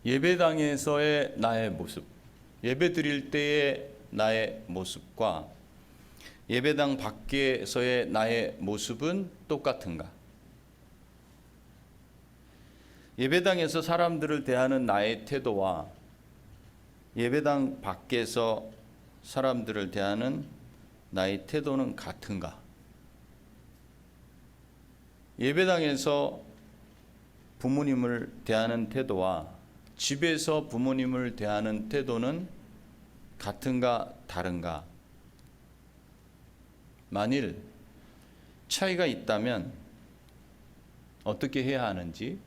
예배당에서의 나의 모습, 예배 드릴 때의 나의 모습과 예배당 밖에서의 나의 모습은 똑같은가? 예배당에서 사람들을 대하는 나의 태도와 예배당 밖에서 사람들을 대하는 나의 태도는 같은가? 예배당에서 부모님을 대하는 태도와 집에서 부모님을 대하는 태도는 같은가 다른가? 만일 차이가 있다면 어떻게 해야 하는지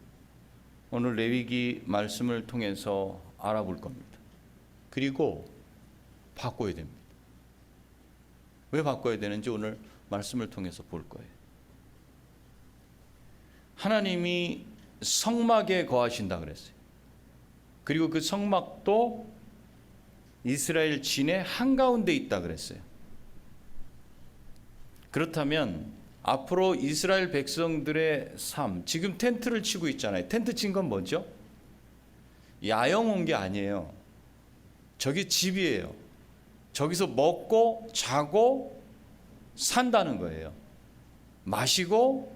오늘 레위기 말씀을 통해서 알아볼 겁니다. 그리고 바꿔야 됩니다. 왜 바꿔야 되는지 오늘 말씀을 통해서 볼 거예요. 하나님이 성막에 거하신다 그랬어요. 그리고 그 성막도 이스라엘 진의 한가운데 있다 그랬어요. 그렇다면 앞으로 이스라엘 백성들의 삶, 지금 텐트를 치고 있잖아요. 텐트 친 건 뭐죠? 야영 온 게 아니에요. 저기 집이에요. 저기서 먹고 자고 산다는 거예요. 마시고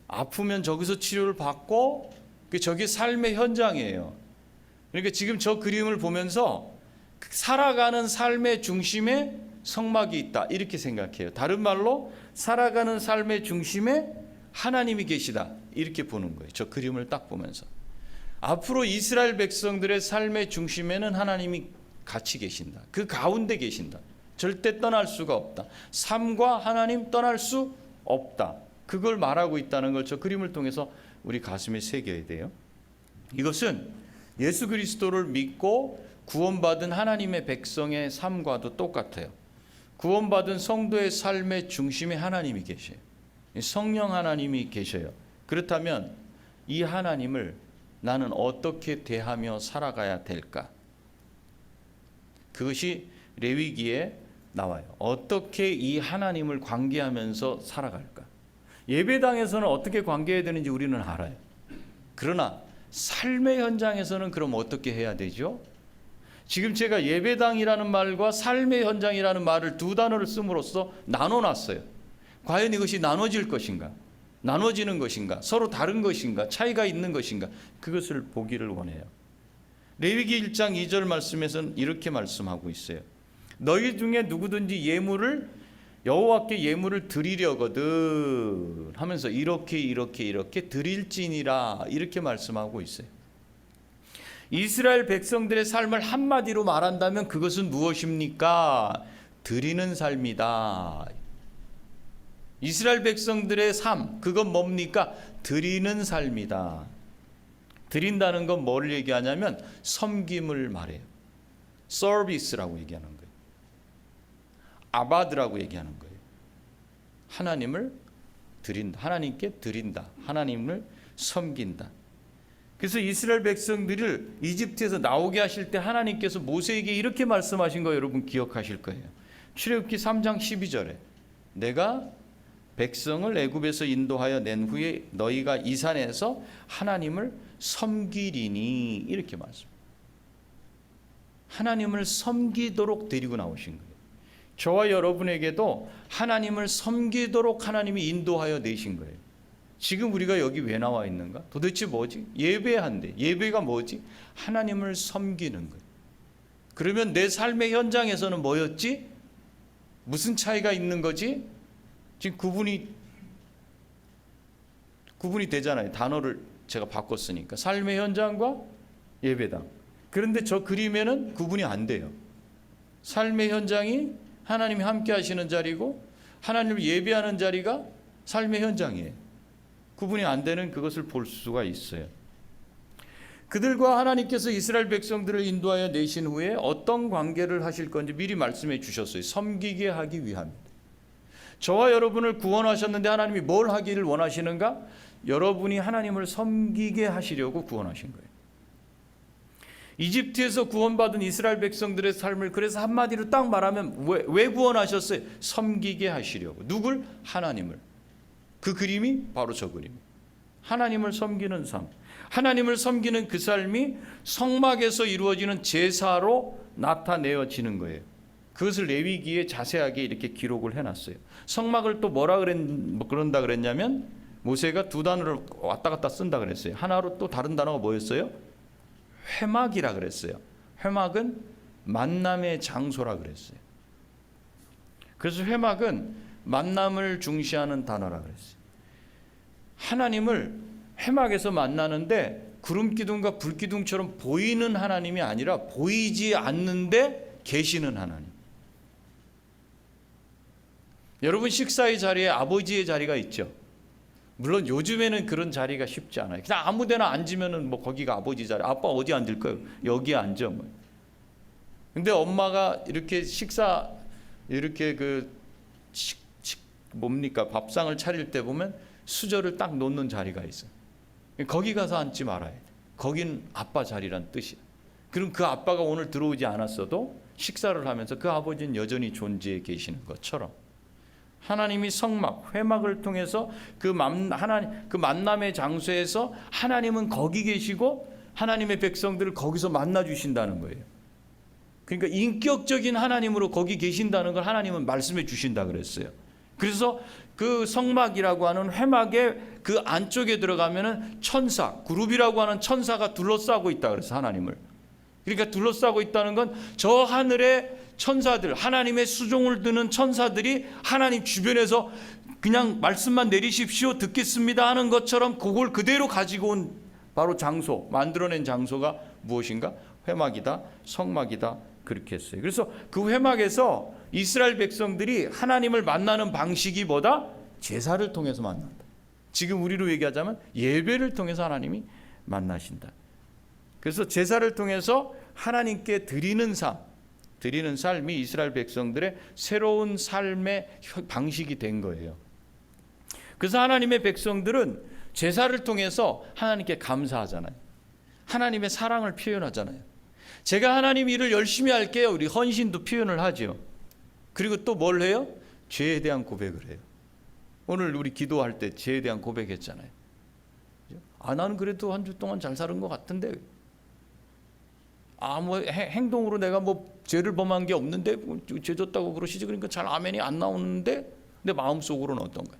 아프면 저기서 치료를 받고 저게 삶의 현장이에요. 그러니까 지금 저 그림을 보면서 살아가는 삶의 중심에 성막이 있다 이렇게 생각해요. 다른 말로 살아가는 삶의 중심에 하나님이 계시다 이렇게 보는 거예요. 저 그림을 딱 보면서 앞으로 이스라엘 백성들의 삶의 중심에는 하나님이 같이 계신다. 그 가운데 계신다. 절대 떠날 수가 없다. 삶과 하나님 떠날 수 없다. 그걸 말하고 있다는 걸 저 그림을 통해서 우리 가슴에 새겨야 돼요. 이것은 예수 그리스도를 믿고 구원받은 하나님의 백성의 삶과도 똑같아요. 구원받은 성도의 삶의 중심에 하나님이 계셔요. 성령 하나님이 계셔요. 그렇다면 이 하나님을 나는 어떻게 대하며 살아가야 될까? 그것이 레위기에 나와요. 어떻게 이 하나님을 관계하면서 살아갈까? 예배당에서는 어떻게 관계해야 되는지 우리는 알아요. 그러나 삶의 현장에서는 그럼 어떻게 해야 되죠? 지금 제가 예배당이라는 말과 삶의 현장이라는 말을 두 단어를 씀으로써 나눠놨어요. 과연 이것이 나눠질 것인가? 나눠지는 것인가? 서로 다른 것인가? 차이가 있는 것인가? 그것을 보기를 원해요. 레위기 1장 2절 말씀에서는 이렇게 말씀하고 있어요. 너희 중에 누구든지 여호와께 예물을 드리려거든 하면서 이렇게 드릴지니라 이렇게 말씀하고 있어요. 이스라엘 백성들의 삶을 한마디로 말한다면 그것은 무엇입니까? 드리는 삶이다. 이스라엘 백성들의 삶, 그건 뭡니까? 드리는 삶이다. 드린다는 건 뭘 얘기하냐면 섬김을 말해요. 서비스라고 얘기하는 거예요. 아바드라고 얘기하는 거예요. 하나님을 드린다. 하나님께 드린다. 하나님을 섬긴다. 그래서 이스라엘 백성들을 이집트에서 나오게 하실 때 하나님께서 모세에게 이렇게 말씀하신 거 여러분 기억하실 거예요. 출애굽기 3장 12절에 내가 백성을 애굽에서 인도하여 낸 후에 너희가 이 산에서 하나님을 섬기리니 이렇게 말씀. 하나님을 섬기도록 데리고 나오신 거예요. 저와 여러분에게도 하나님을 섬기도록 하나님이 인도하여 내신 거예요. 지금 우리가 여기 왜 나와 있는가? 도대체 뭐지? 예배한대. 예배가 뭐지? 하나님을 섬기는 거예요. 그러면 내 삶의 현장에서는 뭐였지? 무슨 차이가 있는 거지? 지금 구분이 되잖아요. 단어를 제가 바꿨으니까. 삶의 현장과 예배당. 그런데 저 그림에는 구분이 안 돼요. 삶의 현장이 하나님이 함께 하시는 자리고 하나님을 예배하는 자리가 삶의 현장이에요. 구분이 안 되는 그것을 볼 수가 있어요. 그들과 하나님께서 이스라엘 백성들을 인도하여 내신 후에 어떤 관계를 하실 건지 미리 말씀해 주셨어요. 섬기게 하기 위함입니다. 저와 여러분을 구원하셨는데 하나님이 뭘 하기를 원하시는가? 여러분이 하나님을 섬기게 하시려고 구원하신 거예요. 이집트에서 구원받은 이스라엘 백성들의 삶을 그래서 한마디로 딱 말하면 왜 구원하셨어요? 섬기게 하시려고. 누굴? 하나님을. 그 그림이 바로 저 그림. 하나님을 섬기는 삶. 하나님을 섬기는 그 삶이 성막에서 이루어지는 제사로 나타내어지는 거예요. 그것을 레위기에 자세하게 이렇게 기록을 해놨어요. 성막을 또 그런다 그랬냐면 모세가 두 단어를 왔다 갔다 쓴다 그랬어요. 하나로 또 다른 단어가 뭐였어요? 회막이라 그랬어요. 회막은 만남의 장소라 그랬어요. 그래서 회막은 만남을 중시하는 단어라 그랬어요. 하나님을 회막에서 만나는데 구름 기둥과 불 기둥처럼 보이는 하나님이 아니라 보이지 않는데 계시는 하나님. 여러분 식사의 자리에 아버지의 자리가 있죠. 물론 요즘에는 그런 자리가 쉽지 않아요. 그냥 아무데나 앉으면은 뭐 거기가 아버지 자리. 아빠 어디 앉을 거예요? 여기에 앉아. 뭐. 근데 엄마가 이렇게 식사 이렇게 뭡니까 밥상을 차릴 때 보면 수저를 딱 놓는 자리가 있어요. 거기 가서 앉지 말아야 돼. 거긴 아빠 자리란 뜻이야. 그럼 그 아빠가 오늘 들어오지 않았어도 식사를 하면서 그 아버지는 여전히 존재해 계시는 것처럼 하나님이 성막, 회막을 통해서 그 만남의 장소에서 하나님은 거기 계시고 하나님의 백성들을 거기서 만나 주신다는 거예요. 그러니까 인격적인 하나님으로 거기 계신다는 걸 하나님은 말씀해 주신다 그랬어요. 그래서 그 성막이라고 하는 회막의 그 안쪽에 들어가면은 천사, 그룹이라고 하는 천사가 둘러싸고 있다 그래서 하나님을. 그러니까 둘러싸고 있다는 건 저 하늘의 천사들, 하나님의 수종을 드는 천사들이 하나님 주변에서 그냥 말씀만 내리십시오 듣겠습니다 하는 것처럼 그걸 그대로 가지고 온 바로 장소, 만들어낸 장소가 무엇인가? 회막이다, 성막이다 그렇게 했어요. 그래서 그 회막에서 이스라엘 백성들이 하나님을 만나는 방식이 뭐다? 제사를 통해서 만난다. 지금 우리로 얘기하자면 예배를 통해서 하나님이 만나신다. 그래서 제사를 통해서 하나님께 드리는 삶이 이스라엘 백성들의 새로운 삶의 방식이 된 거예요. 그래서 하나님의 백성들은 제사를 통해서 하나님께 감사하잖아요. 하나님의 사랑을 표현하잖아요. 제가 하나님 일을 열심히 할게요. 우리 헌신도 표현을 하죠. 그리고 또 뭘 해요? 죄에 대한 고백을 해요. 오늘 우리 기도할 때 죄에 대한 고백했잖아요. 나는 그래도 한 주 동안 잘 사는 것 같은데 행동으로 내가 죄를 범한 게 없는데 죄 졌다고 그러시지. 그러니까 잘 아멘이 안 나오는데 내 마음속으로는 어떤가요?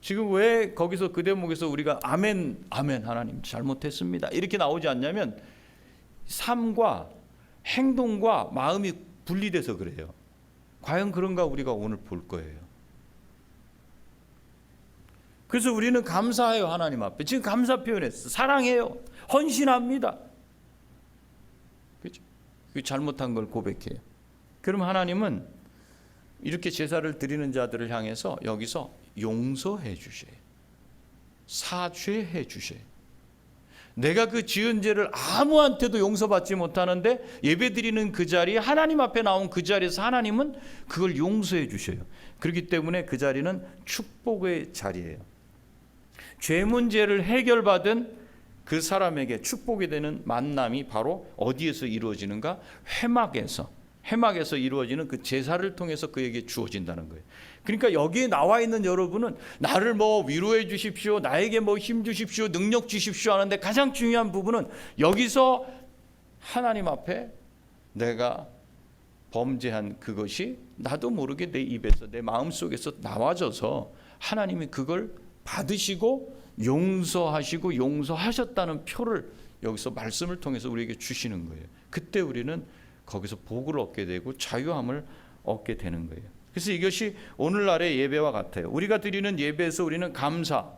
지금 왜 거기서 그 대목에서 우리가 아멘 하나님 잘못했습니다 이렇게 나오지 않냐면 삶과 행동과 마음이 분리돼서 그래요. 과연 그런가 우리가 오늘 볼 거예요. 그래서 우리는 감사해요. 하나님 앞에 지금 감사 표현했어. 사랑해요. 헌신합니다. 그렇죠? 잘못한 걸 고백해요. 그럼 하나님은 이렇게 제사를 드리는 자들을 향해서 여기서 용서해 주셔요. 사죄해 주셔요. 내가 그 지은 죄를 아무한테도 용서받지 못하는데 예배드리는 그 자리에 하나님 앞에 나온 그 자리에서 하나님은 그걸 용서해 주셔요. 그렇기 때문에 그 자리는 축복의 자리예요. 죄 문제를 해결받은 그 사람에게 축복이 되는 만남이 바로 어디에서 이루어지는가? 회막에서 이루어지는 그 제사를 통해서 그에게 주어진다는 거예요. 그러니까 여기에 나와 있는 여러분은 나를 위로해 주십시오, 나에게 힘 주십시오, 능력 주십시오 하는데 가장 중요한 부분은 여기서 하나님 앞에 내가 범죄한 그것이 나도 모르게 내 입에서 내 마음속에서 나와져서 하나님이 그걸 받으시고 용서하시고 용서하셨다는 표를 여기서 말씀을 통해서 우리에게 주시는 거예요. 그때 우리는 거기서 복을 얻게 되고 자유함을 얻게 되는 거예요. 그래서 이것이 오늘날의 예배와 같아요. 우리가 드리는 예배에서 우리는 감사,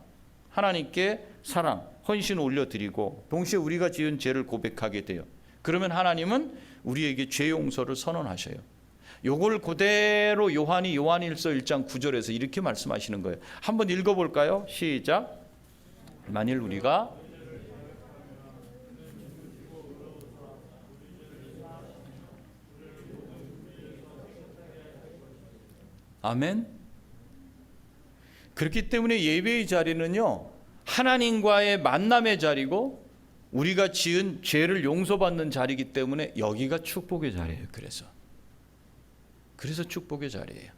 하나님께 사랑, 헌신 올려드리고 동시에 우리가 지은 죄를 고백하게 돼요. 그러면 하나님은 우리에게 죄 용서를 선언하셔요. 요걸 그대로 요한일서 1장 9절에서 이렇게 말씀하시는 거예요. 한번 읽어볼까요? 시작. 만일 우리가 아멘. 그렇기 때문에 예배의 자리는요 하나님과의 만남의 자리고 우리가 지은 죄를 용서받는 자리이기 때문에 여기가 축복의 자리예요. 그래서 축복의 자리예요.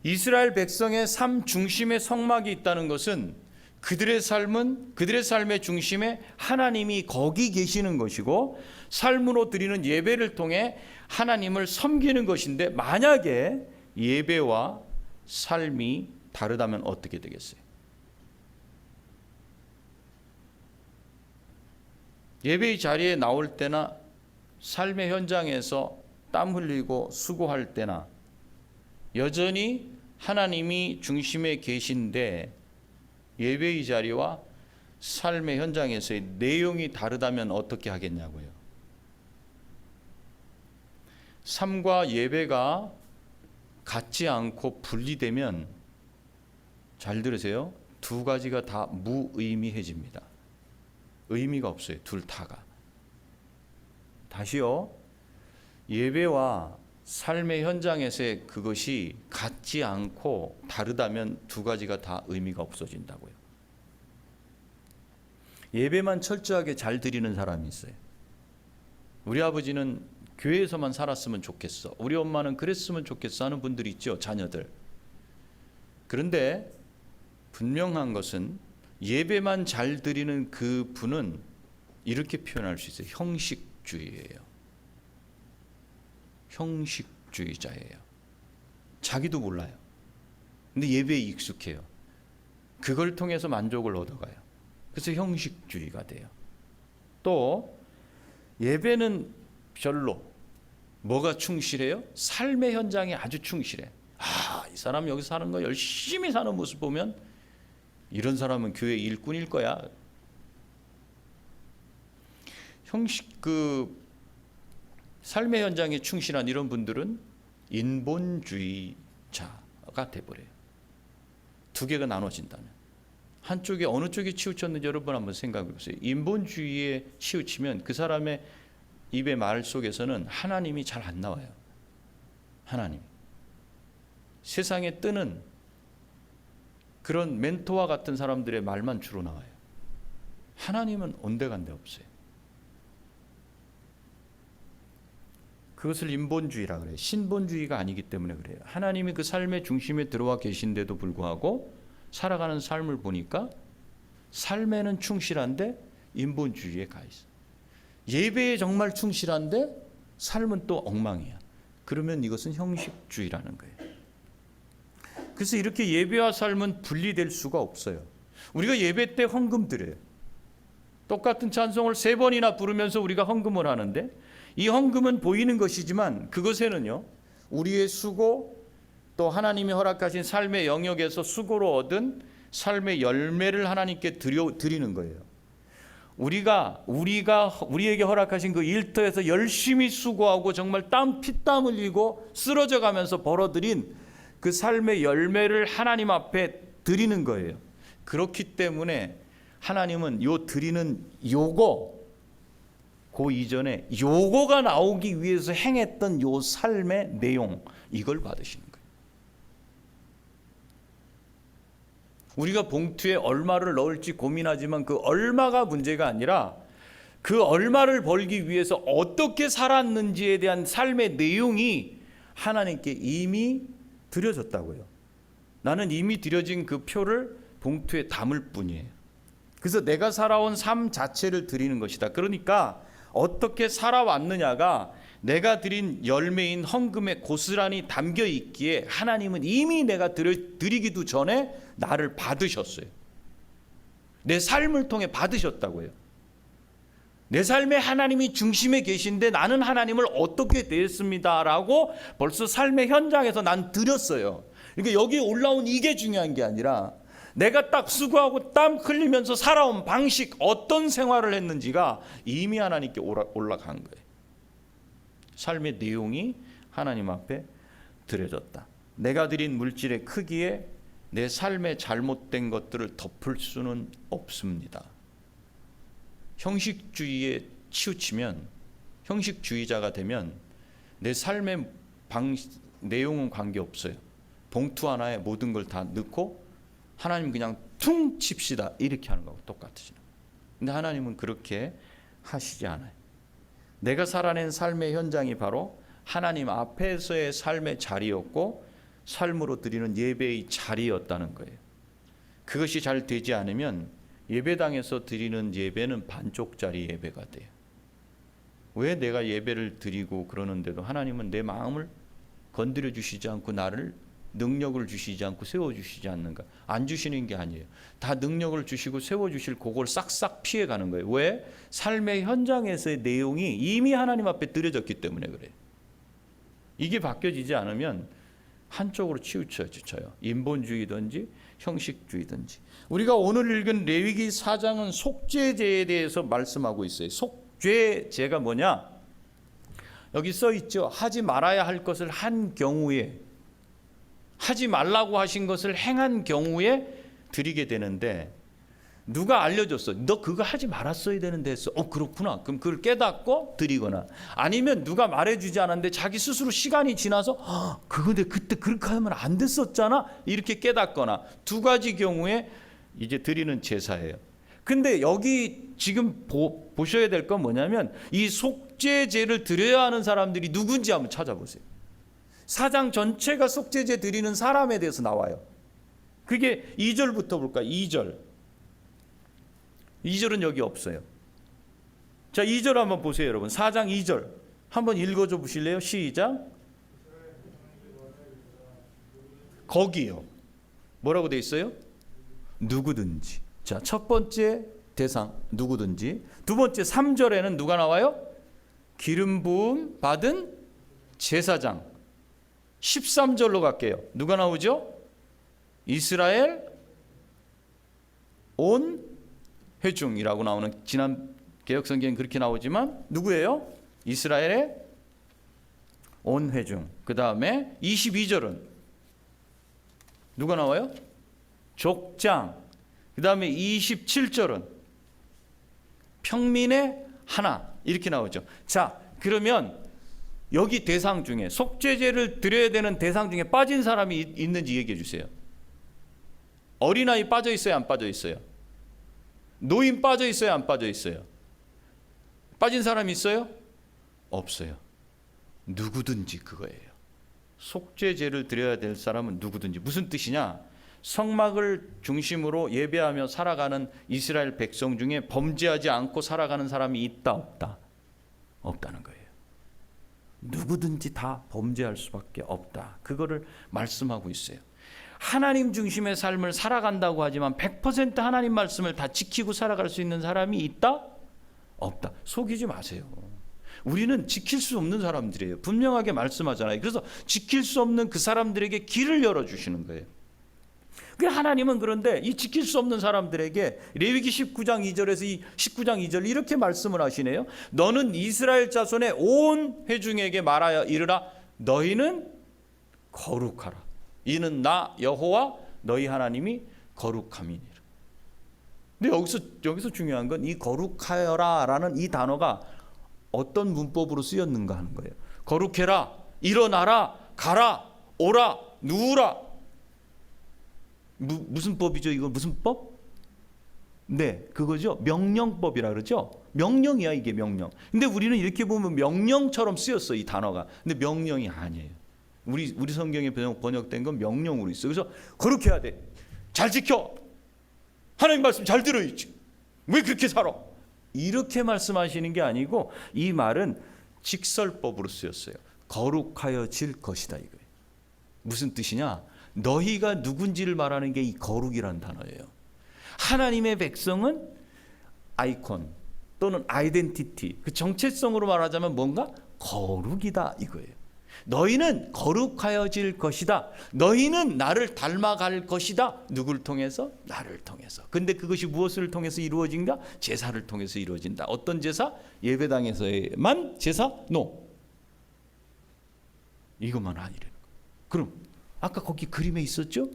이스라엘 백성의 삶 중심의 성막이 있다는 것은 그들의 삶은 그들의 삶의 중심에 하나님이 거기 계시는 것이고 삶으로 드리는 예배를 통해 하나님을 섬기는 것인데 만약에 예배와 삶이 다르다면 어떻게 되겠어요? 예배의 자리에 나올 때나 삶의 현장에서 땀 흘리고 수고할 때나 여전히 하나님이 중심에 계신데 예배의 자리와 삶의 현장에서의 내용이 다르다면 어떻게 하겠냐고요. 삶과 예배가 같지 않고 분리되면 잘 들으세요. 두 가지가 다 무의미해집니다. 의미가 없어요. 둘 다가. 다시요. 예배와 삶의 현장에서의 그것이 같지 않고 다르다면 두 가지가 다 의미가 없어진다고요. 예배만 철저하게 잘 드리는 사람이 있어요. 우리 아버지는 교회에서만 살았으면 좋겠어. 우리 엄마는 그랬으면 좋겠어 하는 분들이 있죠. 자녀들. 그런데 분명한 것은 예배만 잘 드리는 그 분은 이렇게 표현할 수 있어요. 형식주의예요. 형식주의자예요. 자기도 몰라요. 근데 예배에 익숙해요. 그걸 통해서 만족을 얻어가요. 그래서 형식주의가 돼요. 또 예배는 별로 뭐가 충실해요? 삶의 현장에 아주 충실해. 이 사람 여기 사는 거 열심히 사는 모습 보면 이런 사람은 교회 일꾼일 거야. 삶의 현장에 충실한 이런 분들은 인본주의자가 돼버려요. 두 개가 나눠진다면 한쪽에 어느 쪽이 치우쳤는지 여러분 한번 생각해 보세요. 인본주의에 치우치면 그 사람의 입의 말 속에서는 하나님이 잘 안 나와요. 하나님. 세상에 뜨는 그런 멘토와 같은 사람들의 말만 주로 나와요. 하나님은 온데간데 없어요. 그것을 인본주의라 그래요. 신본주의가 아니기 때문에 그래요. 하나님이 그 삶의 중심에 들어와 계신데도 불구하고 살아가는 삶을 보니까 삶에는 충실한데 인본주의에 가 있어. 예배에 정말 충실한데 삶은 또 엉망이야. 그러면 이것은 형식주의라는 거예요. 그래서 이렇게 예배와 삶은 분리될 수가 없어요. 우리가 예배 때 헌금 드려요. 똑같은 찬송을 3번이나 부르면서 우리가 헌금을 하는데 이 헌금은 보이는 것이지만 그것에는요, 우리의 수고 또 하나님이 허락하신 삶의 영역에서 수고로 얻은 삶의 열매를 하나님께 드리는 거예요. 우리에게 허락하신 그 일터에서 열심히 수고하고 정말 피땀 흘리고 쓰러져 가면서 벌어들인 그 삶의 열매를 하나님 앞에 드리는 거예요. 그렇기 때문에 하나님은 요 드리는 그 이전에 요거가 나오기 위해서 행했던 요 삶의 내용, 이걸 받으시는 거예요. 우리가 봉투에 얼마를 넣을지 고민하지만 그 얼마가 문제가 아니라 그 얼마를 벌기 위해서 어떻게 살았는지에 대한 삶의 내용이 하나님께 이미 드려졌다고요. 나는 이미 드려진 그 표를 봉투에 담을 뿐이에요. 그래서 내가 살아온 삶 자체를 드리는 것이다. 그러니까 어떻게 살아왔느냐가 내가 드린 열매인 헌금에 고스란히 담겨 있기에 하나님은 이미 내가 드리기도 전에 나를 받으셨어요. 내 삶을 통해 받으셨다고요. 내 삶에 하나님이 중심에 계신데 나는 하나님을 어떻게 대했습니다라고 벌써 삶의 현장에서 난 드렸어요. 그러니까 여기 올라온 이게 중요한 게 아니라 내가 딱 수고하고 땀 흘리면서 살아온 방식, 어떤 생활을 했는지가 이미 하나님께 올라간 거예요. 삶의 내용이 하나님 앞에 드려졌다. 내가 드린 물질의 크기에 내 삶의 잘못된 것들을 덮을 수는 없습니다. 형식주의에 치우치면, 형식주의자가 되면 내 삶의 내용은 관계없어요. 봉투 하나에 모든 걸 다 넣고 하나님 그냥 퉁 칩시다 이렇게 하는 거하고 똑같으시죠. 근데 하나님은 그렇게 하시지 않아요. 내가 살아낸 삶의 현장이 바로 하나님 앞에서의 삶의 자리였고 삶으로 드리는 예배의 자리였다는 거예요. 그것이 잘 되지 않으면 예배당에서 드리는 예배는 반쪽짜리 예배가 돼요. 왜 내가 예배를 드리고 그러는데도 하나님은 내 마음을 건드려 주시지 않고 나를 능력을 주시지 않고 세워주시지 않는가? 안 주시는 게 아니에요. 다 능력을 주시고 세워주실 그걸 싹싹 피해가는 거예요. 왜? 삶의 현장에서의 내용이 이미 하나님 앞에 드려졌기 때문에 그래요. 이게 바뀌어지지 않으면 한쪽으로 치우쳐져요. 인본주의든지 형식주의든지. 우리가 오늘 읽은 레위기 4장은 속죄제에 대해서 말씀하고 있어요. 속죄제가 뭐냐? 여기 써 있죠. 하지 말아야 할 것을 한 경우에, 하지 말라고 하신 것을 행한 경우에 드리게 되는데, 누가 알려줬어? 너 그거 하지 말았어야 되는데 했어. 그렇구나. 그럼 그걸 깨닫고 드리거나, 아니면 누가 말해주지 않았는데 자기 스스로 시간이 지나서 그건데 그때 그렇게 하면 안 됐었잖아, 이렇게 깨닫거나, 두 가지 경우에 이제 드리는 제사예요. 근데 여기 지금 보셔야 될 건 뭐냐면, 이 속죄제를 드려야 하는 사람들이 누군지 한번 찾아보세요. 4장 전체가 속죄제 드리는 사람에 대해서 나와요. 그게 2절부터 볼까요? 2절은 여기 없어요. 자, 2절 한번 보세요, 여러분. 4장 2절 한번 읽어줘 보실래요? 시작. 거기요. 뭐라고 돼 있어요? 누구든지. 자, 첫 번째 대상 누구든지. 두 번째 3절에는 누가 나와요? 기름 부음 받은 제사장. 13절로 갈게요. 누가 나오죠? 이스라엘 온 회중이라고 나오는, 지난 개혁성경엔 그렇게 나오지만 누구예요? 이스라엘의 온 회중. 그 다음에 22절은 누가 나와요? 족장. 그 다음에 27절은 평민의 하나, 이렇게 나오죠. 자, 그러면 여기 대상 중에, 속죄제를 드려야 되는 대상 중에 빠진 사람이 있는지 얘기해 주세요. 어린아이 빠져 있어요, 안 빠져 있어요? 노인 빠져 있어요, 안 빠져 있어요? 빠진 사람이 있어요? 없어요. 누구든지 그거예요. 속죄제를 드려야 될 사람은 누구든지. 무슨 뜻이냐? 성막을 중심으로 예배하며 살아가는 이스라엘 백성 중에 범죄하지 않고 살아가는 사람이 있다, 없다? 없다는 거예요. 누구든지 다 범죄할 수밖에 없다. 그거를 말씀하고 있어요. 하나님 중심의 삶을 살아간다고 하지만 100% 하나님 말씀을 다 지키고 살아갈 수 있는 사람이 있다? 없다. 속이지 마세요. 우리는 지킬 수 없는 사람들이에요. 분명하게 말씀하잖아요. 그래서 지킬 수 없는 그 사람들에게 길을 열어주시는 거예요. 하나님은 그런데 이 지킬 수 없는 사람들에게 레위기 19장 2절에서 이 19장 2절 이렇게 말씀을 하시네요. 너는 이스라엘 자손의 온 회중에게 말하여 이르라. 너희는 거룩하라. 이는 나 여호와 너희 하나님이 거룩함이니라. 근데 여기서 중요한 건 이 거룩하여라라는 이 단어가 어떤 문법으로 쓰였는가 하는 거예요. 거룩해라, 일어나라, 가라, 오라, 누우라. 무슨 법이죠? 이거 무슨 법? 네, 그거죠. 명령법이라 그러죠. 명령이야, 이게 명령. 근데 우리는 이렇게 보면 명령처럼 쓰였어, 이 단어가. 근데 명령이 아니에요. 우리 성경에 번역된 건 명령으로 있어. 그래서 거룩해야 돼. 잘 지켜. 하나님 말씀 잘 들어야지. 왜 그렇게 살아? 이렇게 말씀하시는 게 아니고, 이 말은 직설법으로 쓰였어요. 거룩하여질 것이다, 이거예요. 무슨 뜻이냐? 너희가 누군지를 말하는 게 이 거룩이라는 단어예요. 하나님의 백성은 아이콘 또는 아이덴티티, 그 정체성으로 말하자면 뭔가 거룩이다, 이거예요. 너희는 거룩하여질 것이다. 너희는 나를 닮아갈 것이다. 누굴 통해서? 나를 통해서. 근데 그것이 무엇을 통해서 이루어진가? 제사를 통해서 이루어진다. 어떤 제사? 예배당에서만 제사? 노. 이것만 아니라는 거예요. 그럼 아까 거기 그림에 있었죠?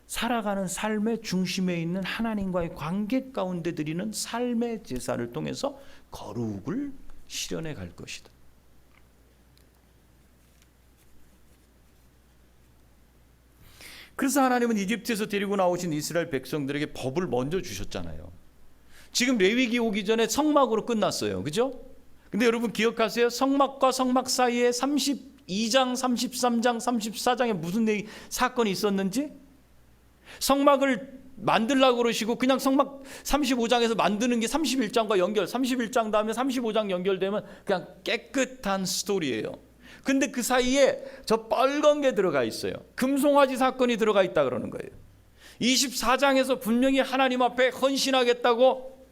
살아가는 삶의 중심에 있는 하나님과의 관계 가운데 드리는 삶의 제사를 통해서 거룩을 실현해 갈 것이다. 그래서 하나님은 이집트에서 데리고 나오신 이스라엘 백성들에게 법을 먼저 주셨잖아요. 지금 레위기 오기 전에 성막으로 끝났어요. 그죠? 근데 여러분 기억하세요? 성막과 성막 사이에 32장, 33장, 34장에 무슨 사건이 있었는지? 성막을 만들려고 그러시고 그냥 성막 35장에서 만드는 게 31장과 연결, 31장 다음에 35장 연결되면 그냥 깨끗한 스토리예요. 근데 그 사이에 저 빨간 게 들어가 있어요. 금송아지 사건이 들어가 있다 그러는 거예요. 24장에서 분명히 하나님 앞에 헌신하겠다고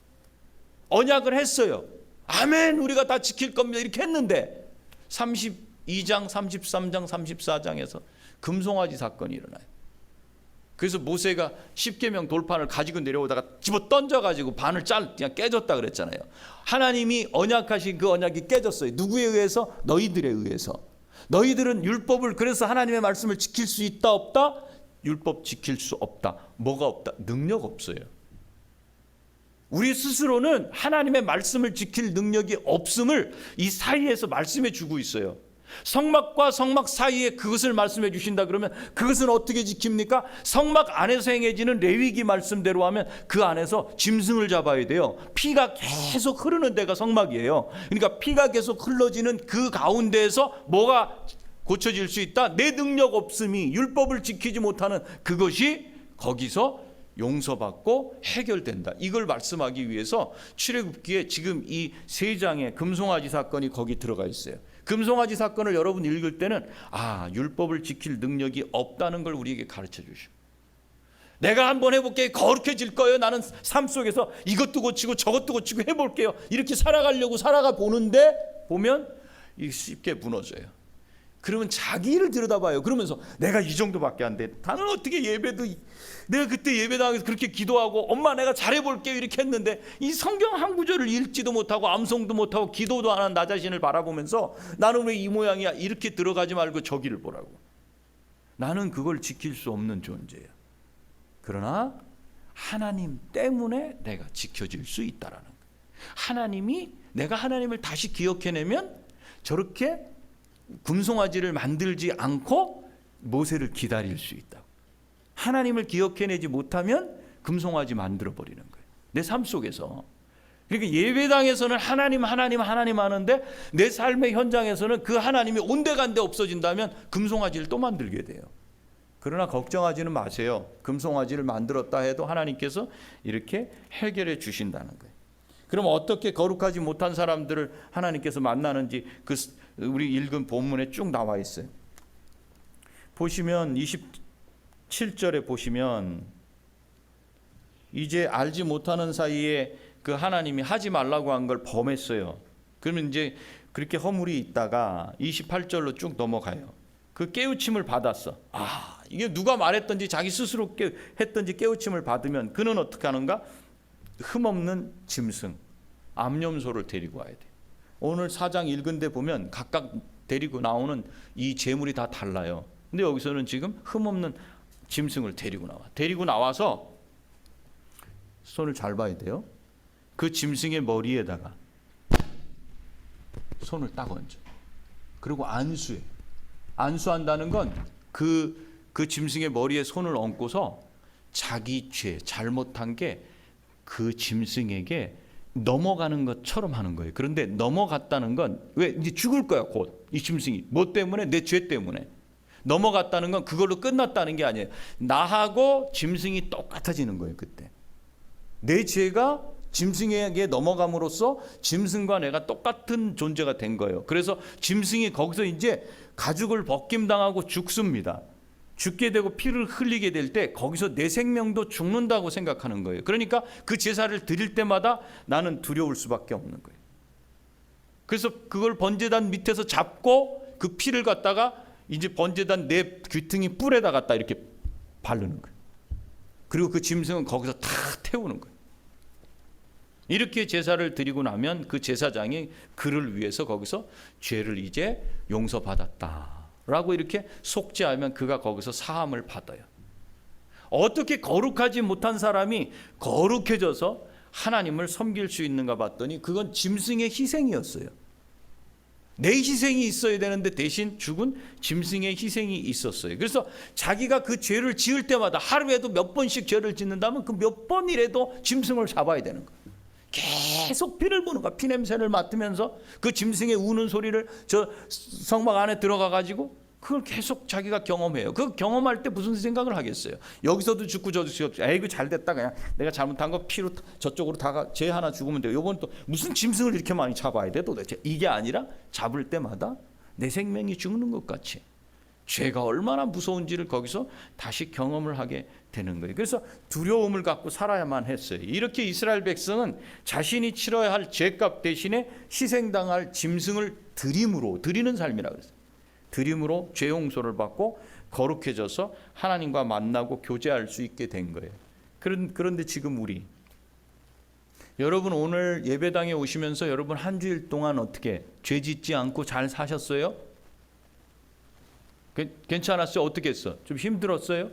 언약을 했어요. 아멘, 우리가 다 지킬 겁니다, 이렇게 했는데 32장, 33장, 34장에서 금송아지 사건이 일어나요. 그래서 모세가 십계명 돌판을 가지고 내려오다가 집어 던져가지고 반을 그냥 깨졌다 그랬잖아요. 하나님이 언약하신 그 언약이 깨졌어요. 누구에 의해서? 너희들에 의해서. 너희들은 율법을, 그래서 하나님의 말씀을 지킬 수 있다 없다? 율법 지킬 수 없다. 뭐가 없다? 능력 없어요. 우리 스스로는 하나님의 말씀을 지킬 능력이 없음을 이 사이에서 말씀해 주고 있어요. 성막과 성막 사이에 그것을 말씀해 주신다 그러면 그것은 어떻게 지킵니까? 성막 안에서 행해지는 레위기 말씀대로 하면 그 안에서 짐승을 잡아야 돼요. 피가 계속 흐르는 데가 성막이에요. 그러니까 피가 계속 흘러지는 그 가운데에서 뭐가 고쳐질 수 있다? 내 능력 없음이, 율법을 지키지 못하는 그것이 거기서 용서받고 해결된다. 이걸 말씀하기 위해서 출애굽기에 지금 이 세 장의 금송아지 사건이 거기 들어가 있어요. 금송아지 사건을 여러분 읽을 때는 율법을 지킬 능력이 없다는 걸 우리에게 가르쳐 주시고, 내가 한번 해볼게요, 거룩해질 거예요, 나는 삶 속에서 이것도 고치고 저것도 고치고 해볼게요, 이렇게 살아가려고 살아가 보는데 보면 쉽게 무너져요. 그러면 자기를 들여다봐요. 그러면서 내가 이 정도밖에 안 돼, 나는 어떻게 예배도, 내가 그때 예배당에서 그렇게 기도하고 엄마 내가 잘해볼게요 이렇게 했는데 이 성경 한 구절을 읽지도 못하고 암송도 못하고 기도도 안 한 나 자신을 바라보면서 나는 왜 이 모양이야, 이렇게 들어가지 말고 저기를 보라고. 나는 그걸 지킬 수 없는 존재예요. 그러나 하나님 때문에 내가 지켜질 수 있다라는 거예요. 하나님이, 내가 하나님을 다시 기억해내면 저렇게 금송아지를 만들지 않고 모세를 기다릴 수 있다고. 하나님을 기억해내지 못하면 금송아지 만들어버리는 거예요, 내 삶 속에서. 그러니까 예배당에서는 하나님 하는데 내 삶의 현장에서는 그 하나님이 온데간데 없어진다면 금송아지를 또 만들게 돼요. 그러나 걱정하지는 마세요. 금송아지를 만들었다 해도 하나님께서 이렇게 해결해 주신다는 거예요. 그럼 어떻게 거룩하지 못한 사람들을 하나님께서 만나는지 그 우리 읽은 본문에 쭉 나와 있어요. 보시면 27절에 보시면 이제 알지 못하는 사이에 그 하나님이 하지 말라고 한 걸 범했어요. 그러면 이제 그렇게 허물이 있다가 28절로 쭉 넘어가요. 그 깨우침을 받았어. 이게 누가 말했든지 자기 스스로 했든지 깨우침을 받으면 그는 어떻게 하는가? 흠없는 짐승, 암염소를 데리고 와야 돼. 오늘 4장 읽은 데 보면 각각 데리고 나오는 이 제물이 다 달라요. 근데 여기서는 지금 흠없는 짐승을 데리고 나와. 데리고 나와서 손을 잘 봐야 돼요. 그 짐승의 머리에다가 손을 딱 얹어. 그리고 안수해. 안수한다는 건 그 짐승의 머리에 손을 얹고서 자기 죄, 잘못한 게 그 짐승에게 넘어가는 것처럼 하는 거예요. 그런데 넘어갔다는 건 왜 이제 죽을 거야 곧 이 짐승이. 뭐 때문에? 내 죄 때문에. 넘어갔다는 건 그걸로 끝났다는 게 아니에요. 나하고 짐승이 똑같아지는 거예요. 그때 내 죄가 짐승에게 넘어감으로써 짐승과 내가 똑같은 존재가 된 거예요. 그래서 짐승이 거기서 이제 가죽을 벗김당하고 죽습니다. 죽게 되고 피를 흘리게 될 때 거기서 내 생명도 죽는다고 생각하는 거예요. 그러니까 그 제사를 드릴 때마다 나는 두려울 수밖에 없는 거예요. 그래서 그걸 번제단 밑에서 잡고 그 피를 갖다가 이제 번제단 내 귀퉁이 뿔에다 갖다 이렇게 바르는 거예요. 그리고 그 짐승은 거기서 다 태우는 거예요. 이렇게 제사를 드리고 나면 그 제사장이 그를 위해서 거기서 죄를 이제 용서받았다라고 이렇게 속죄하면 그가 거기서 사함을 받아요. 어떻게 거룩하지 못한 사람이 거룩해져서 하나님을 섬길 수 있는가 봤더니 그건 짐승의 희생이었어요. 내 희생이 있어야 되는데 대신 죽은 짐승의 희생이 있었어요. 그래서 자기가 그 죄를 지을 때마다 하루에도 몇 번씩 죄를 짓는다면 그 몇 번이라도 짐승을 잡아야 되는 거예요. 계속 피를 보는 거야. 피 냄새를 맡으면서 그 짐승의 우는 소리를 저 성막 안에 들어가 가지고 그걸 계속 자기가 경험해요. 그 경험할 때 무슨 생각을 하겠어요? 여기서도 죽고 저도 죽고, 에이구 잘 됐다, 그냥 내가 잘못한 거 피로 저쪽으로 다가 쟤 하나 죽으면 돼요. 요번 또 무슨 짐승을 이렇게 많이 잡아야 돼 도대체? 이게 아니라 잡을 때마다 내 생명이 죽는 것 같이 죄가 얼마나 무서운지를 거기서 다시 경험을 하게 되는 거예요. 그래서 두려움을 갖고 살아야만 했어요. 이렇게 이스라엘 백성은 자신이 치러야 할 죄값 대신에 희생당할 짐승을 드리는 삶이라고 그랬어요. 드림으로 죄 용서를 받고 거룩해져서 하나님과 만나고 교제할 수 있게 된 거예요. 그런데 지금 여러분 오늘 예배당에 오시면서 여러분 한 주일 동안 어떻게 죄 짓지 않고 잘 사셨어요? 괜찮았어요? 어떻게 했어? 좀 힘들었어요?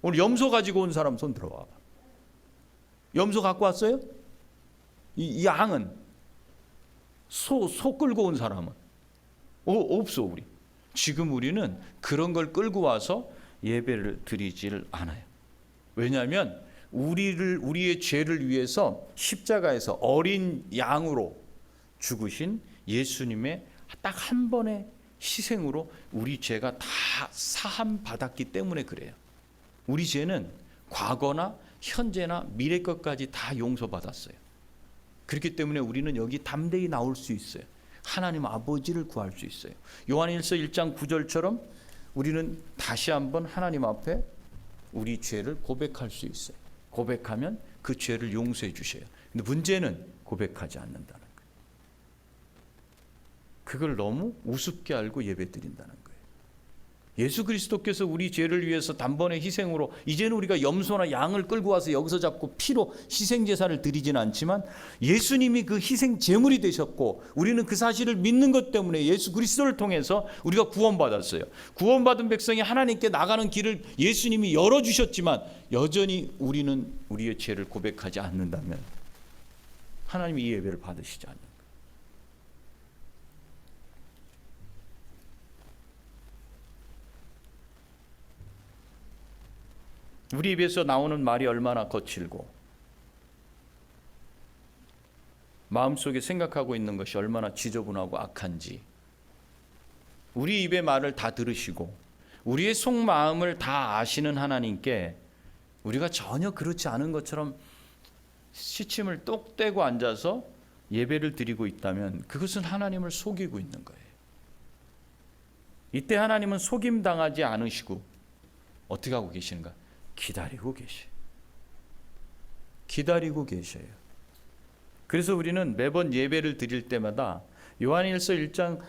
오늘 염소 가지고 온 사람 손 들어와. 염소 갖고 왔어요? 이 양은 소 끌고 온 사람은 없어. 지금 우리는 그런 걸 끌고 와서 예배를 드리지를 않아요. 왜냐하면 우리의 죄를 위해서 십자가에서 어린 양으로 죽으신 예수님의 딱 한 번의 희생으로 우리 죄가 다 사함 받았기 때문에 그래요. 우리 죄는 과거나 현재나 미래 것까지 다 용서받았어요. 그렇기 때문에 우리는 여기 담대히 나올 수 있어요. 하나님 아버지를 구할 수 있어요. 요한일서 1장 9절처럼 우리는 다시 한번 하나님 앞에 우리 죄를 고백할 수 있어요. 고백하면 그 죄를 용서해 주셔요. 근데 문제는 고백하지 않는다는 거예요. 그걸 너무 우습게 알고 예배드린다는 거예요. 예수 그리스도께서 우리 죄를 위해서 단번에 희생으로 이제는 우리가 염소나 양을 끌고 와서 여기서 잡고 피로 희생 제사를 드리지는 않지만 예수님이 그 희생 제물이 되셨고 우리는 그 사실을 믿는 것 때문에 예수 그리스도를 통해서 우리가 구원받았어요. 구원받은 백성이 하나님께 나가는 길을 예수님이 열어주셨지만 여전히 우리는 우리의 죄를 고백하지 않는다면 하나님이 이 예배를 받으시지 않는 거예요. 우리 입에서 나오는 말이 얼마나 거칠고 마음속에 생각하고 있는 것이 얼마나 지저분하고 악한지 우리 입의 말을 다 들으시고 우리의 속마음을 다 아시는 하나님께 우리가 전혀 그렇지 않은 것처럼 시침을 똑 떼고 앉아서 예배를 드리고 있다면 그것은 하나님을 속이고 있는 거예요. 이때 하나님은 속임당하지 않으시고 어떻게 하고 계시는가? 기다리고 계셔요. 그래서 우리는 매번 예배를 드릴 때마다 요한일서 1장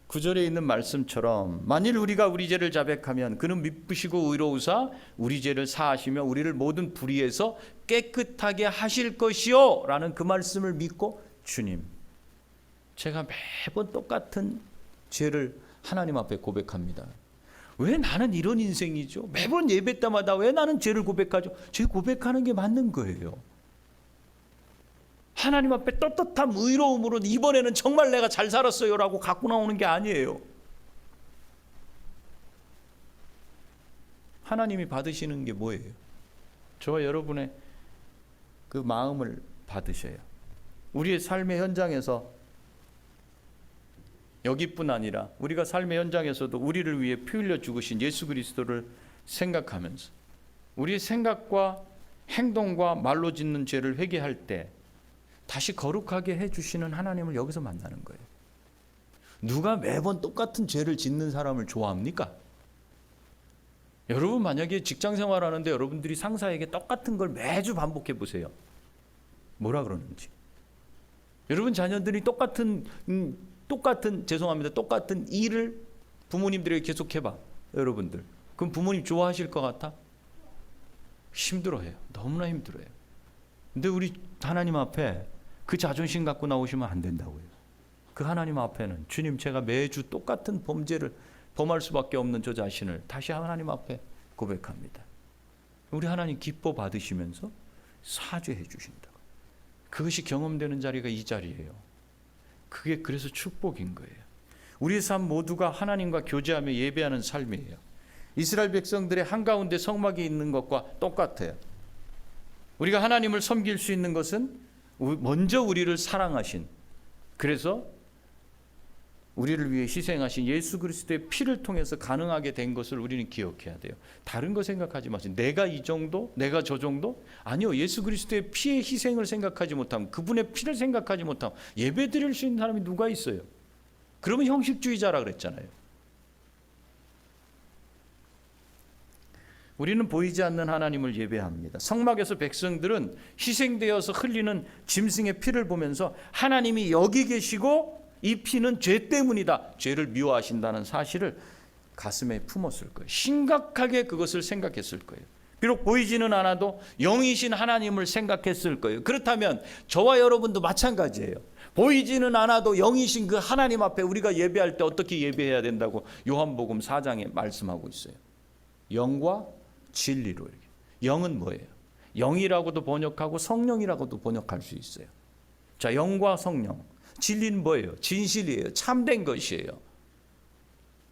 9절에 있는 말씀처럼 만일 우리가 우리 죄를 자백하면 그는 미쁘시고 의로우사 우리 죄를 사하시며 우리를 모든 불의에서 깨끗하게 하실 것이요 라는 그 말씀을 믿고 주님 제가 매번 똑같은 죄를 하나님 앞에 고백합니다. 왜 나는 이런 인생이죠? 매번 예배 때마다 왜 나는 죄를 고백하죠? 죄 고백하는 게 맞는 거예요. 하나님 앞에 떳떳한 의로움으로 이번에는 정말 내가 잘 살았어요 라고 갖고 나오는 게 아니에요. 하나님이 받으시는 게 뭐예요? 저와 여러분의 그 마음을 받으셔요. 우리의 삶의 현장에서 여기뿐 아니라 우리가 삶의 현장에서도 우리를 위해 피 흘려 죽으신 예수 그리스도를 생각하면서 우리의 생각과 행동과 말로 짓는 죄를 회개할 때 다시 거룩하게 해주시는 하나님을 여기서 만나는 거예요. 누가 매번 똑같은 죄를 짓는 사람을 좋아합니까? 여러분 만약에 직장 생활하는데 여러분들이 상사에게 똑같은 걸 매주 반복해 보세요. 뭐라 그러는지. 여러분 자녀들이 똑같은 일을 부모님들에게 계속 해봐. 여러분들. 그럼 부모님 좋아하실 것 같아? 힘들어해요. 너무나 힘들어해요. 근데 우리 하나님 앞에 그 자존심 갖고 나오시면 안 된다고요. 그 하나님 앞에는 주님 제가 매주 똑같은 범죄를 범할 수밖에 없는 저 자신을 다시 하나님 앞에 고백합니다. 우리 하나님 기뻐 받으시면서 사죄해 주신다. 그것이 경험되는 자리가 이 자리예요. 그게 그래서 축복인 거예요. 우리의 삶 모두가 하나님과 교제하며 예배하는 삶이에요. 이스라엘 백성들의 한가운데 성막이 있는 것과 똑같아요. 우리가 하나님을 섬길 수 있는 것은 먼저 우리를 사랑하신, 그래서 우리를 위해 희생하신 예수 그리스도의 피를 통해서 가능하게 된 것을 우리는 기억해야 돼요. 다른 거 생각하지 마세요. 내가 이 정도? 내가 저 정도? 아니요. 예수 그리스도의 피의 희생을 생각하지 못하면, 그분의 피를 생각하지 못하면 예배 드릴 수 있는 사람이 누가 있어요? 그러면 형식주의자라 그랬잖아요. 우리는 보이지 않는 하나님을 예배합니다. 성막에서 백성들은 희생되어서 흘리는 짐승의 피를 보면서 하나님이 여기 계시고 이 피는 죄 때문이다, 죄를 미워하신다는 사실을 가슴에 품었을 거예요. 심각하게 그것을 생각했을 거예요. 비록 보이지는 않아도 영이신 하나님을 생각했을 거예요. 그렇다면 저와 여러분도 마찬가지예요. 보이지는 않아도 영이신 그 하나님 앞에 우리가 예배할 때 어떻게 예배해야 된다고 요한복음 4장에 말씀하고 있어요. 영과 진리로. 이렇게. 영은 뭐예요? 영이라고도 번역하고 성령이라고도 번역할 수 있어요. 자, 영과 성령. 진리는 뭐예요? 진실이에요. 참된 것이에요.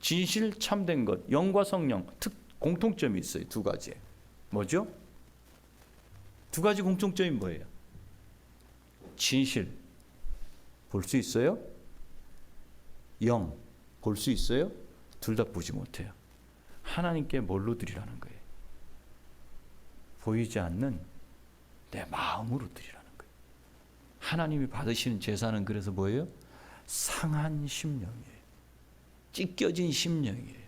진실, 참된 것. 영과 성령. 공통점이 있어요. 두 가지. 뭐죠? 두 가지 공통점이 뭐예요? 진실. 볼 수 있어요? 영. 볼 수 있어요? 둘 다 보지 못해요. 하나님께 뭘로 드리라는 거예요? 보이지 않는 내 마음으로 드리라는 거예요. 하나님이 받으시는 제사는 그래서 뭐예요? 상한 심령이에요. 찢겨진 심령이에요.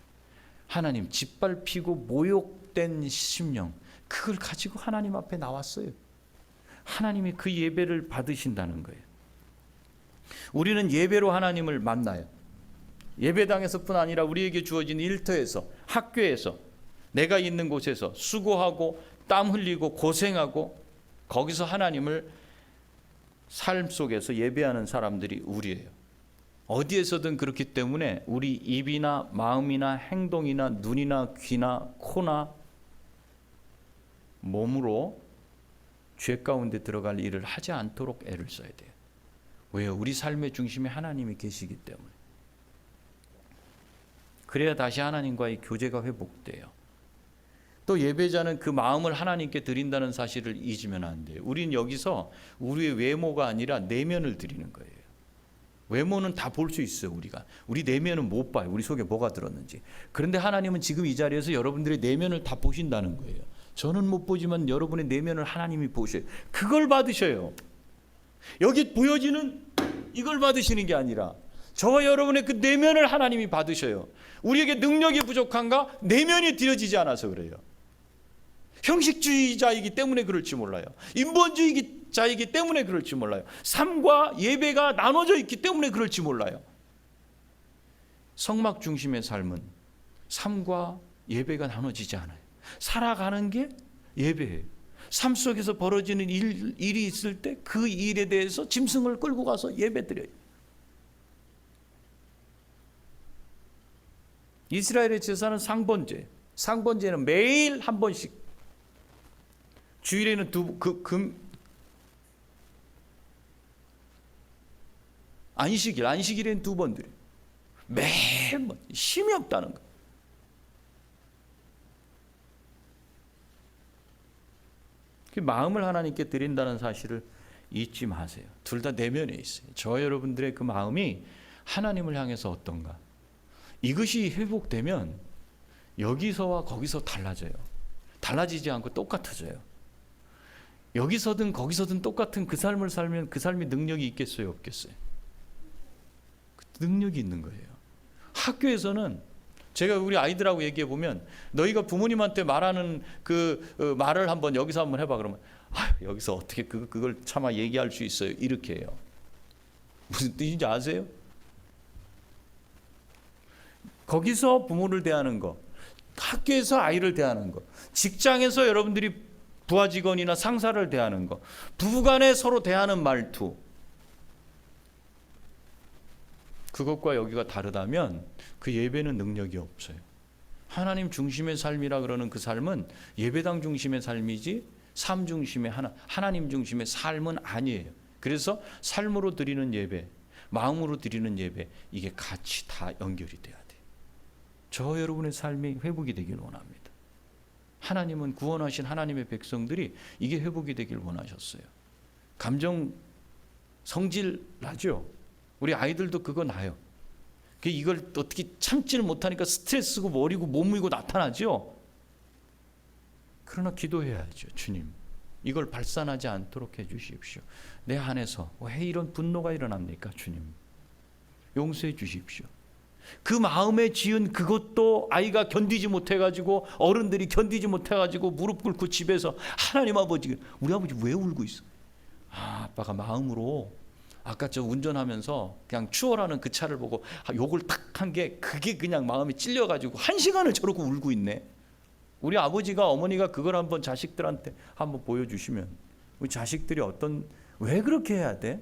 하나님 짓밟히고 모욕된 심령, 그걸 가지고 하나님 앞에 나왔어요. 하나님이 그 예배를 받으신다는 거예요. 우리는 예배로 하나님을 만나요. 예배당에서뿐 아니라 우리에게 주어진 일터에서, 학교에서, 내가 있는 곳에서 수고하고 땀 흘리고 고생하고 거기서 하나님을 삶 속에서 예배하는 사람들이 우리예요. 어디에서든 그렇기 때문에 우리 입이나 마음이나 행동이나 눈이나 귀나 코나 몸으로 죄 가운데 들어갈 일을 하지 않도록 애를 써야 돼요. 왜요? 우리 삶의 중심에 하나님이 계시기 때문에. 그래야 다시 하나님과의 교제가 회복돼요. 또 예배자는 그 마음을 하나님께 드린다는 사실을 잊으면 안 돼요. 우린 여기서 우리의 외모가 아니라 내면을 드리는 거예요. 외모는 다 볼 수 있어요. 우리가. 우리 내면은 못 봐요. 우리 속에 뭐가 들었는지. 그런데 하나님은 지금 이 자리에서 여러분들의 내면을 다 보신다는 거예요. 저는 못 보지만 여러분의 내면을 하나님이 보셔요. 그걸 받으셔요. 여기 보여지는 이걸 받으시는 게 아니라 저와 여러분의 그 내면을 하나님이 받으셔요. 우리에게 능력이 부족한가? 내면이 드려지지 않아서 그래요. 형식주의자이기 때문에 그럴지 몰라요. 인본주의자이기 때문에 그럴지 몰라요. 삶과 예배가 나눠져 있기 때문에 그럴지 몰라요. 성막 중심의 삶은 삶과 예배가 나눠지지 않아요. 살아가는 게 예배예요. 삶 속에서 벌어지는 일이 있을 때 그 일에 대해서 짐승을 끌고 가서 예배드려요. 이스라엘의 제사는 상번제. 상번제는 매일 한 번씩. 주일에는 안식일에는 두 번 드려요. 매일 쉼이 없다는 거. 마음을 하나님께 드린다는 사실을 잊지 마세요. 둘 다 내면에 있어요. 저 여러분들의 그 마음이 하나님을 향해서 어떤가. 이것이 회복되면 여기서와 거기서 달라져요. 달라지지 않고 똑같아져요. 여기서든 거기서든 똑같은 그 삶을 살면 그 삶이 능력이 있겠어요, 없겠어요? 능력이 있는 거예요. 학교에서는 제가 우리 아이들하고 얘기해 보면 너희가 부모님한테 말하는 그 말을 한번 여기서 한번 해봐 그러면 여기서 어떻게 그걸 차마 얘기할 수 있어요? 이렇게 해요. 무슨 뜻인지 아세요? 거기서 부모를 대하는 거, 학교에서 아이를 대하는 거, 직장에서 여러분들이 부하 직원이나 상사를 대하는 거, 부부간에 서로 대하는 말투, 그것과 여기가 다르다면 그 예배는 능력이 없어요. 하나님 중심의 삶이라 그러는 그 삶은 예배당 중심의 삶이지 삶 중심의 하나님 중심의 삶은 아니에요. 그래서 삶으로 드리는 예배, 마음으로 드리는 예배, 이게 같이 다 연결이 돼야 돼요. 저 여러분의 삶이 회복이 되길 원합니다. 하나님은 구원하신 하나님의 백성들이 이게 회복이 되길 원하셨어요. 감정 성질 나죠? 우리 아이들도 그거 나요. 이걸 어떻게 참지를 못하니까 스트레스고 머리고 몸이고 나타나죠. 그러나 기도해야죠. 주님, 이걸 발산하지 않도록 해주십시오. 내 안에서 왜 이런 분노가 일어납니까? 주님, 용서해 주십시오. 그 마음에 지은 그것도 아이가 견디지 못해가지고, 어른들이 견디지 못해가지고 무릎 꿇고 집에서 하나님 아버지, 우리 아버지 왜 울고 있어? 아빠가 마음으로 아까 저 운전하면서 그냥 추월하는 그 차를 보고 욕을 탁 한 게, 그게 그냥 마음에 찔려가지고 1시간을 저러고 울고 있네. 우리 아버지가, 어머니가 그걸 한번 자식들한테 한번 보여주시면, 우리 자식들이 왜 그렇게 해야 돼?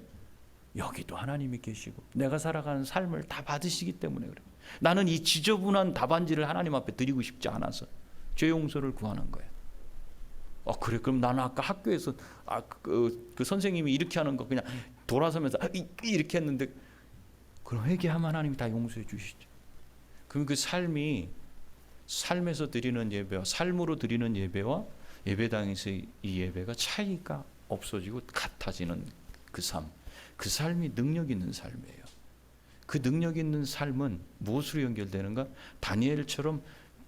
여기도 하나님이 계시고 내가 살아가는 삶을 다 받으시기 때문에 그래. 나는 이 지저분한 답안지를 하나님 앞에 드리고 싶지 않아서 죄 용서를 구하는 거예요. 그래, 그럼 나는 아까 학교에서 그 선생님이 이렇게 하는 거 그냥 돌아서면서 이렇게 했는데, 그럼 회개하면 하나님이 다 용서해 주시죠. 그럼 그 삶에서 드리는 예배와 삶으로 드리는 예배와 예배당에서 이 예배가 차이가 없어지고 같아지는 그 삶이 능력 있는 삶이에요. 그 능력 있는 삶은 무엇으로 연결되는가? 다니엘처럼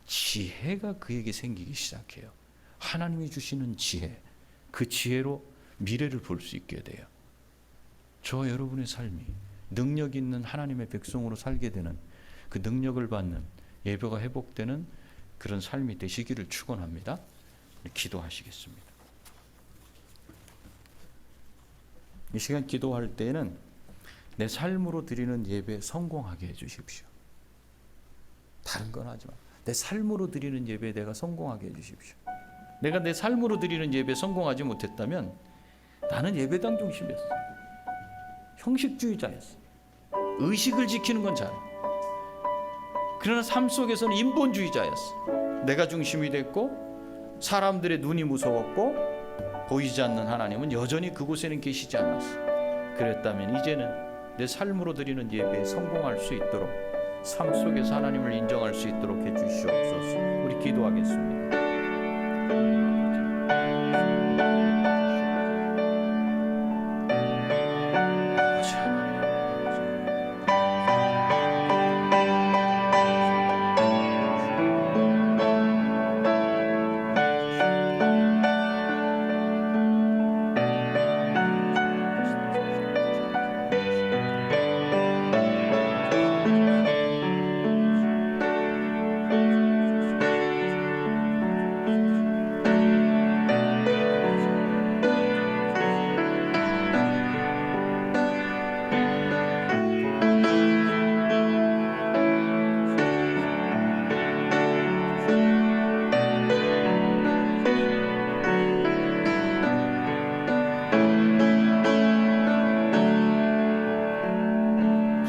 지혜가 그에게 생기기 시작해요. 하나님이 주시는 지혜, 그 지혜로 미래를 볼 수 있게 돼요. 저 여러분의 삶이 능력 있는 하나님의 백성으로 살게 되는, 그 능력을 받는, 예배가 회복되는 그런 삶이 되시기를 축원합니다. 기도하시겠습니다. 이 시간 기도할 때에는 내 삶으로 드리는 예배에 성공하게 해주십시오. 다른 건 하지 마. 내 삶으로 드리는 예배에 내가 성공하게 해주십시오. 내가 내 삶으로 드리는 예배에 성공하지 못했다면 나는 예배당 중심이었어. 형식주의자였어. 의식을 지키는 건 잘해. 그러나 삶 속에서는 인본주의자였어. 내가 중심이 됐고 사람들의 눈이 무서웠고 보이지 않는 하나님은 여전히 그곳에는 계시지 않았어. 그랬다면 이제는 내 삶으로 드리는 예배에 성공할 수 있도록, 삶 속에서 하나님을 인정할 수 있도록 해주시옵소서. 우리 기도하겠습니다.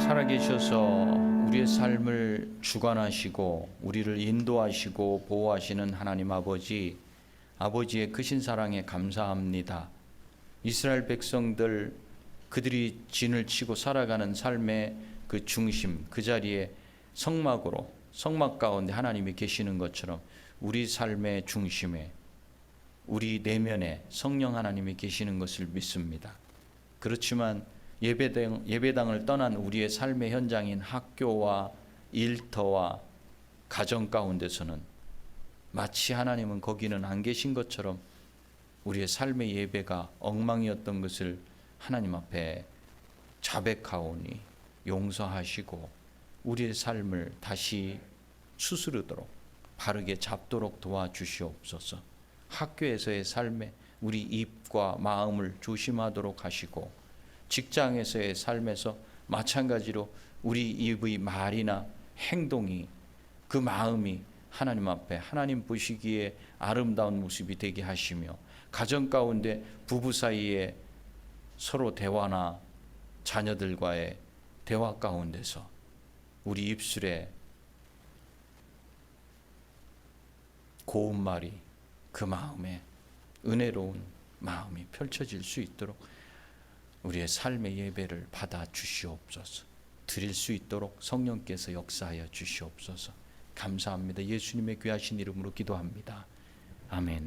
살아계셔서 우리의 삶을 주관하시고 우리를 인도하시고 보호하시는 하나님 아버지의 크신 사랑에 감사합니다. 이스라엘 백성들, 그들이 진을 치고 살아가는 삶의 그 중심, 그 자리에 성막 가운데 하나님이 계시는 것처럼 우리 삶의 중심에, 우리 내면에 성령 하나님이 계시는 것을 믿습니다. 그렇지만 예배당을 떠난 우리의 삶의 현장인 학교와 일터와 가정 가운데서는 마치 하나님은 거기는 안 계신 것처럼 우리의 삶의 예배가 엉망이었던 것을 하나님 앞에 자백하오니 용서하시고 우리의 삶을 다시 추스르도록 바르게 잡도록 도와주시옵소서. 학교에서의 삶에 우리 입과 마음을 조심하도록 하시고, 직장에서의 삶에서 마찬가지로 우리 입의 말이나 행동이, 그 마음이 하나님 앞에 하나님 보시기에 아름다운 모습이 되게 하시며, 가정 가운데 부부 사이에 서로 대화나 자녀들과의 대화 가운데서 우리 입술에 고운 말이, 그 마음에 은혜로운 마음이 펼쳐질 수 있도록 우리의 삶의 예배를 받아 주시옵소서. 드릴 수 있도록 성령께서 역사하여 주시옵소서. 감사합니다. 예수님의 귀하신 이름으로 기도합니다. 아멘.